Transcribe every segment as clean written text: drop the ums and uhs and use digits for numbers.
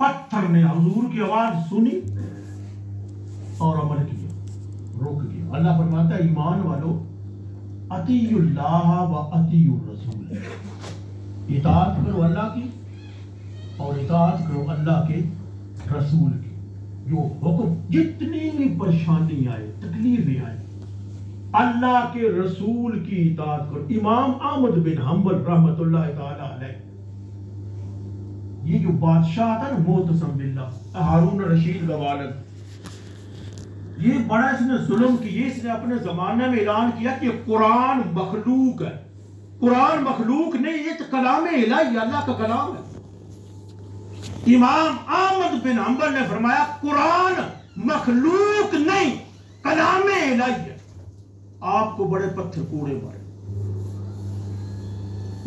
پتھر نے حضور کی آواز سنی اور عمل کیا، رک گیا۔ اللہ فرماتا ہے ایمان والو اطیعوا اللہ و اطیعوا الرسول، اطاعت کرو اللہ کی اور اطاعت کرو اللہ کے رسول کی۔ جو حکم، جتنی بھی پریشانی آئے، تکلیفیں آئے، اللہ کے رسول کی اطاعت کرو۔ امام احمد بن حنبل رحمت اللہ تعالی علیہ، یہ جو بادشاہ تھا نا معتصم باللہ، ہارون رشید کا والد، یہ بڑا اس نے ظلم کیا۔ اس نے اپنے زمانے میں اعلان کیا کہ قرآن مخلوق ہے۔ قرآن مخلوق نہیں، یہ تو کلام الہی، اللہ کا کلام ہے۔ امام احمد بن حنبل نے فرمایا قرآن مخلوق نہیں، کلام الہی ہے۔ آپ کو بڑے پتھر کوڑے مارے۔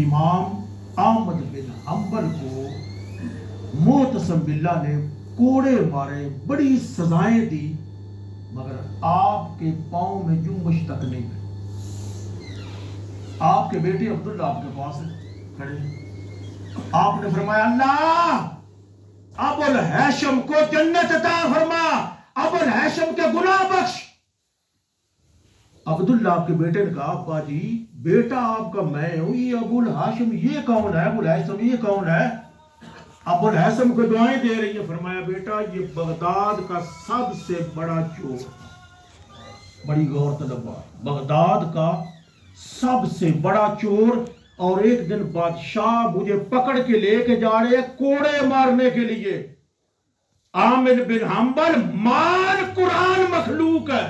امام احمد بن حنبل کو معتصم باللہ نے کوڑے مارے، بڑی سزائیں دی، مگر آپ کے پاؤں میں جنبش تک نہیں گئی۔ آپ کے بیٹے عبداللہ آپ کے پاس کھڑے، آپ نے فرمایا اللہ ابو الہیثم کو جنت عطا فرما، ابو الہیثم کے گناہ بخش۔ عبداللہ آپ کے بیٹے نے کہا ابا جی بیٹا آپ کا میں ہوں، یہ ابو الہیثم یہ کون ہے؟ ابو الہیثم یہ کون ہے؟ ابو الہیثم کو دعائیں دے رہی ہے۔ فرمایا بیٹا یہ بغداد کا سب سے بڑا چور، بڑی غور طلب بات، بغداد کا سب سے بڑا چور، اور ایک دن بادشاہ مجھے پکڑ کے لے کے جا رہے کوڑے مارنے کے لیے۔ احمد بن حنبل مان قرآن مخلوق ہے۔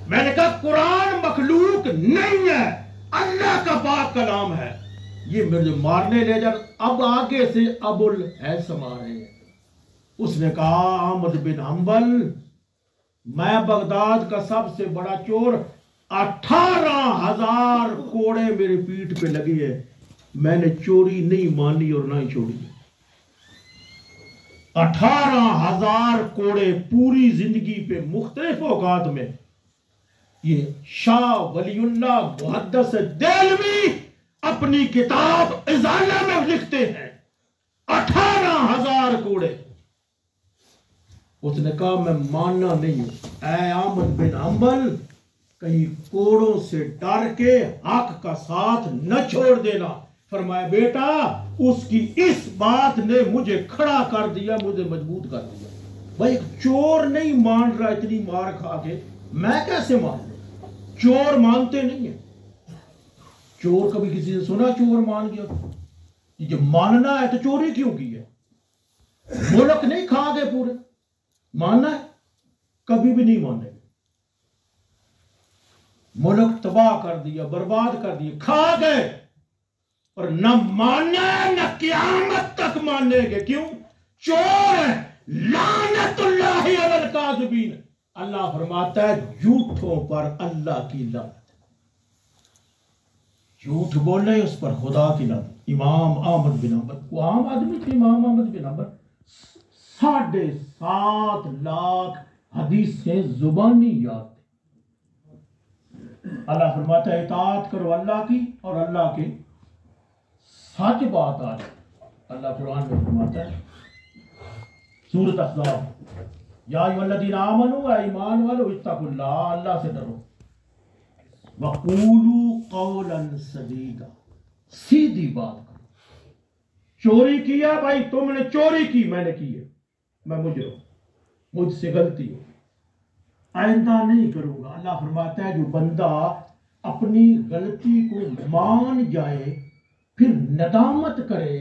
میں نے کہا قرآن مخلوق نہیں ہے، اللہ کا پاک کلام ہے، یہ مجھے مارنے لے جا۔ اب آگے سے ابو الہیثم آ رہے ہیں۔ اس نے کہا احمد بن حنبل میں بغداد کا سب سے بڑا چور، 18,000 کوڑے میری پیٹھ پہ لگے ہیں، میں نے چوری نہیں مانی اور نہ ہی چھوڑی۔ 18,000 کوڑے پوری زندگی پہ مختلف اوقات میں۔ یہ شاہ ولی اللہ محدث دہلوی اپنی کتاب ازالہ میں لکھتے ہیں 18,000 کوڑے۔ اس نے کہا میں ماننا نہیں ہوں۔ اے احمد بن حنبل کہیں کوڑوں سے ڈر کے حق کا ساتھ نہ چھوڑ دینا۔ فرمایا بیٹا اس کی اس بات نے مجھے کھڑا کر دیا، مجھے مضبوط کر دیا۔ بھائی ایک چور نہیں مان رہا اتنی مار کھا کے، میں کیسے مان لوں؟ چور مانتے نہیں ہیں۔ چور کبھی کسی سے سنا چور مان گیا؟ یہ ماننا ہے تو چوری کیوں کی ہے؟ ملک نہیں کھا گئے پورے، ماننا ہے؟ کبھی بھی نہیں مانے۔ ملک تباہ کر دیا، برباد کر دیا، کھا گئے، اور نہ مانے نہ قیامت تک مانیں گے۔ کیوں؟ چور ہے۔ لعنت اللہ علی الکاذبین، اللہ فرماتا ہے جھوٹوں پر اللہ کی لعنت، جھوٹ بولنے اس پر خدا کی لعنت۔ امام احمد بن حنبل، وہ عام آدمی تھے امام احمد بن حنبل، 7.5 لاکھ حدیثیں زبانی یاد تھی۔ اللہ فرماتا ہے اطاعت کرو اللہ کی اور اللہ کے سچ بات آ جائے۔ اللہ قرآن میں فرماتا ہے سورۃ احزاب، یا ایھا الذین آمنوا، اے ایمان والو، اتقوا اللہ، اللہ سے ڈرو، وقولوا قولا سدیدا، سیدھی بات کرو۔ چوری کیا بھائی، تم نے چوری کی، میں نے کی ہے، میں مجرم، مجھ سے غلطی ہو، آئندہ نہیں کروں گا۔ اللہ فرماتا ہے جو بندہ اپنی غلطی کو مان جائے پھر ندامت کرے،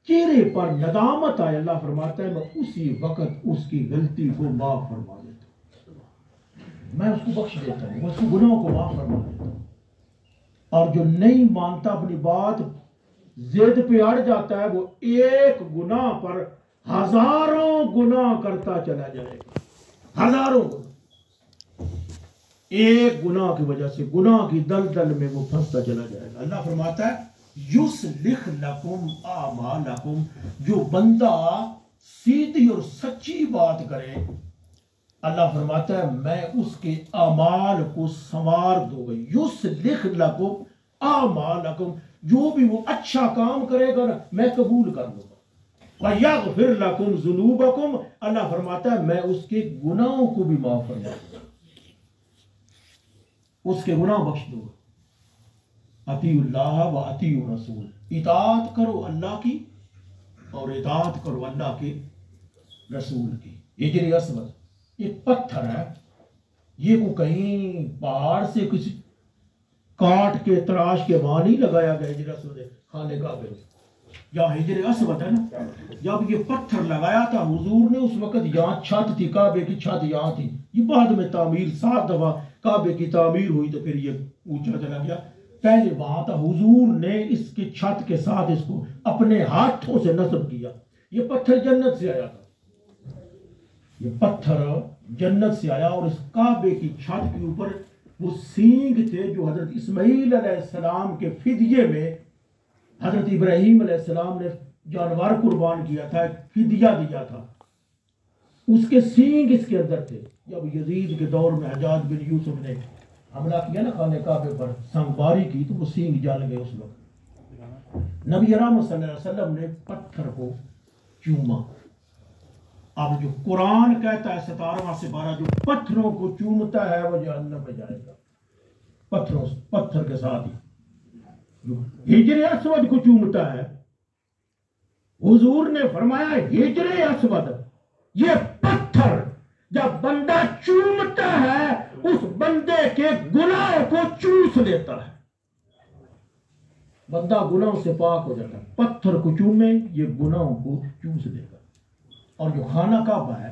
چہرے پر ندامت آئے، اللہ فرماتا ہے میں اسی وقت اس کی غلطی کو معاف فرما دیتا ہوں، میں اس کو بخش دیتا ہوں، اس کو گناہوں کو معاف فرما دیتا ہوں۔ اور جو نہیں مانتا اپنی بات، ضد پہ اڑ جاتا ہے، وہ ایک گناہ پر ہزاروں گناہ کرتا چلا جائے گا، ہزاروں گناہ، ایک گناہ کی وجہ سے گناہ کی دلدل میں وہ پھنستا چلا جائے گا۔ اللہ فرماتا ہے یصلح لکم اعمالکم، جو بندہ سیدھی اور سچی بات کرے، اللہ فرماتا ہے میں اس کے اعمال کو سنوار دوں گا۔ یصلح لکم اعمالکم، جو بھی وہ اچھا کام کرے گا نا میں قبول کر لوں گا۔ وَيَغْفِرْ لَكُمْ ذُنُوبَكُمْ، اللہ فرماتا ہے میں اس کے گناہوں کو بھی معاف فرما دوں گا، اس کے گناہ بخش دوں گا۔ اطیعوا اللہ و اطیعوا الرسول، اطاعت کرو اللہ کی اور اطاعت کرو اللہ کے رسول کی۔ حجر اسود یہ پتھر ہے، یہ کو کہیں پہاڑ سے کچھ کاٹ کے تراش کے وہاں نہیں لگایا گیا حجر اسود خانے کعبے میں، یا حجر اسود ہے نا، جب یہ پتھر لگایا تھا حضور نے اس وقت یہاں چھت تھی، کعبے کی چھت یہاں تھی، یہ بعد میں تعمیر 7 دفعہ کعبے کی تعمیر ہوئی تو پھر یہ اونچا چلا گیا، پہلے وہاں تھا، حضور نے اس کی چھت کے ساتھ اس کو اپنے ہاتھوں سے نصب کیا۔ یہ پتھر جنت سے آیا تھا، یہ پتھر جنت سے آیا، اور اس کعبے کی چھت کے اوپر وہ سینگ تھے جو حضرت اسماعیل علیہ السلام کے فدیے میں حضرت ابراہیم علیہ السلام نے جانور قربان کیا تھا، فدیہ دیا تھا، اس کے سینگ اس کے اندر تھے۔ جب یزید کے دور میں حجاج بن یوسف نے حملہ کیا نا خانہ کعبے پر، سنگباری کی، تو وہ سینگ جل گئے اس وقت۔ نبی اکرم صلی اللہ علیہ وسلم نے پتھر کو چوما۔ اب جو قرآن کہتا ہے 17واں سپارہ، جو پتھروں کو چومتا ہے وہ جہنم میں جائے گا، پتھر کے ساتھ ہی۔ ہجر اسود کو چومتا ہے، حضور نے فرمایا ہجر اسود یہ پتھر جب بندہ چومتا ہے اس بندے کے گناہوں کو چوس لیتا ہے، بندہ گناہوں سے پاک ہو جاتا ہے۔ پتھر کو چومے یہ گناہوں کو چوس لے گا۔ اور جو خانہ کعبہ ہے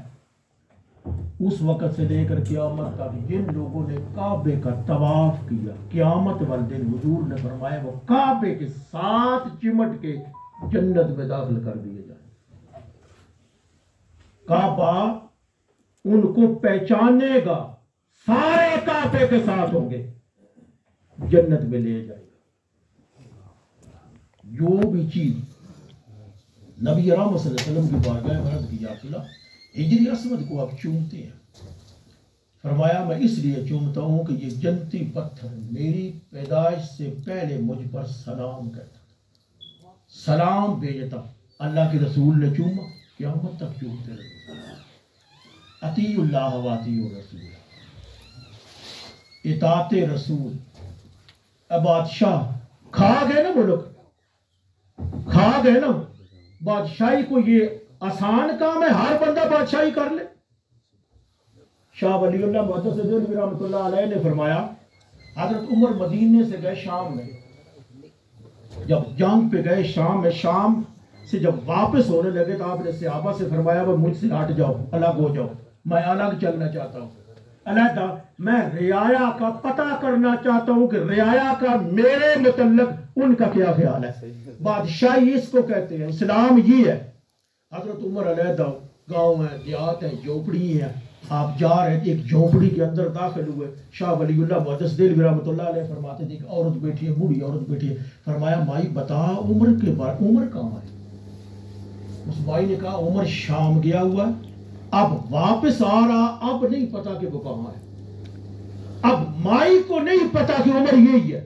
اس وقت سے لے کر قیامت تک جن لوگوں نے کعبے کا طواف کیا، قیامت والے دن حضور نے فرمایا وہ کعبے کے ساتھ چمٹ کے جنت میں داخل کر دیے جائیں۔ کعبہ ان کو پہچانے گا، سارے کعبے کے ساتھ ہوں گے، جنت میں لے جائے گا۔ جو بھی چیز نبی اکرم صلی اللہ علیہ وسلم کی بارگاہ میں عرض کی یا رسول اللہ حجر اسود کو آپ چومتے ہیں، فرمایا میں اس لیے چومتا ہوں کہ یہ جنتی پتھر میری پیدائش سے پہلے مجھ پر سلام کہتا تھا، سلام بھیجتا۔ اللہ کے رسول نے چوما، قیامت تک چومتے رہے۔ اطیعوا اللہ و اطیعوا الرسول، اطاعت رسول۔ اب بادشاہ کھا گئے نا، ملک کھا گئے نا، بادشاہی کو یہ آسان کام ہے، ہر بندہ بادشاہی کر لے۔ شاہ ولی اللہ محدث دہلوی رحمۃ اللہ علیہ نے فرمایا حضرت عمر مدینے سے گئے شام میں، جب جنگ پہ گئے شام میں، شام سے جب واپس ہونے لگے تو آپ نے صحابہ سے فرمایا وہ مجھ سے ہٹ جاؤ، الگ ہو جاؤ، میں الگ چلنا چاہتا ہوں، علیحدہ، میں رعایا کا پتہ کرنا چاہتا ہوں کہ رعایا کا میرے متعلق ان کا کیا خیال ہے۔ بادشاہی اس کو کہتے ہیں، اسلام یہ ہے۔ حضرت عمر علیحدہ گاؤں ہے، دیہات ہیں، جھونپڑی ہیں، آپ جا رہے تھے، ایک جھونپڑی کے اندر داخل ہوئے، شاہ ولی اللہ محدث دہلوی رحمۃ اللہ علیہ فرماتے تھے کہ عورت بیٹھی ہے، بوڑھی عورت بیٹھی ہے، فرمایا مائی بتا عمر کے بارے، عمر کہاں ہے؟ اس بھائی نے کہا عمر شام گیا ہوا ہے، اب واپس آ رہا، اب نہیں پتا کہ وہ کہاں ہے۔ اب مائی کو نہیں پتا کہ عمر یہی ہے۔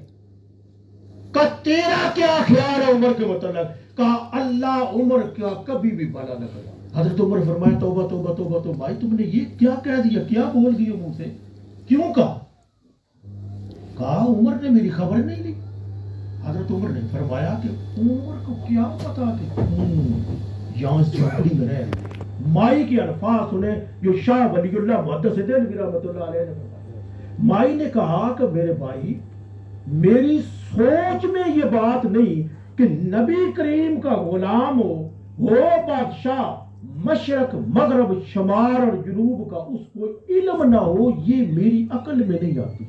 کہا تیرا کیا خیال ہے عمر کے متعلق؟ کہا اللہ عمر کا کبھی بھی بھلا نہ کرے۔ حضرت عمر فرمایا توبہ توبہ توبہ توبہ، بھائی تم نے یہ کیا کہہ دیا، کیا بول دیا منہ سے، کیوں کہا؟ کہا عمر نے میری خبر نہیں لی۔ حضرت عمر نے فرمایا کہ عمر کو کیا پتا کہ یہاں اس جھونپڑی میں رہے۔ مائی کے الفاظ سنیں جو شاہ ولی اللہ محدث دہلوی رحمۃ اللہ علیہ نے فرمایا۔ مائی نے کہا کہ میرے بھائی میری سوچ میں یہ بات نہیں کہ نبی کریم کا غلام ہو بادشاہ، مشرق مغرب شمال اور جنوب کا اس کو علم نہ ہو، یہ میری عقل میں نہیں آتی،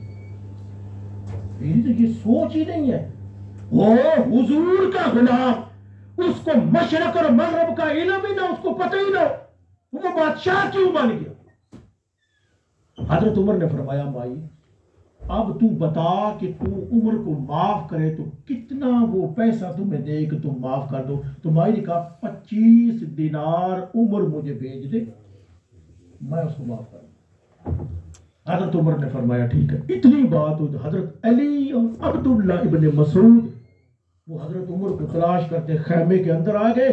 میری تو یہ سوچ ہی نہیں ہے۔ وہ حضور کا غلام، اس کو مشرق اور مغرب کا علم ہی نہ، اس کو پتہ ہی نہ، وہ بادشاہ کیوں بن گیا؟ حضرت عمر نے فرمایا مائی اب تو بتا کہ تو عمر کو معاف کرے تو کتنا وہ پیسہ تمہیں دے کہ تم معاف کر دو؟ تو مائی نے کہا 25 دینار عمر مجھے بھیج دے، میں اس کو معاف کر دوں۔ حضرت عمر نے فرمایا ٹھیک ہے۔ اتنی بات ہوئی تو حضرت علی اور عبداللہ ابن مسعود وہ حضرت عمر کو تلاش کرتے خیمے کے اندر آ گئے،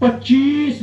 25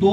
2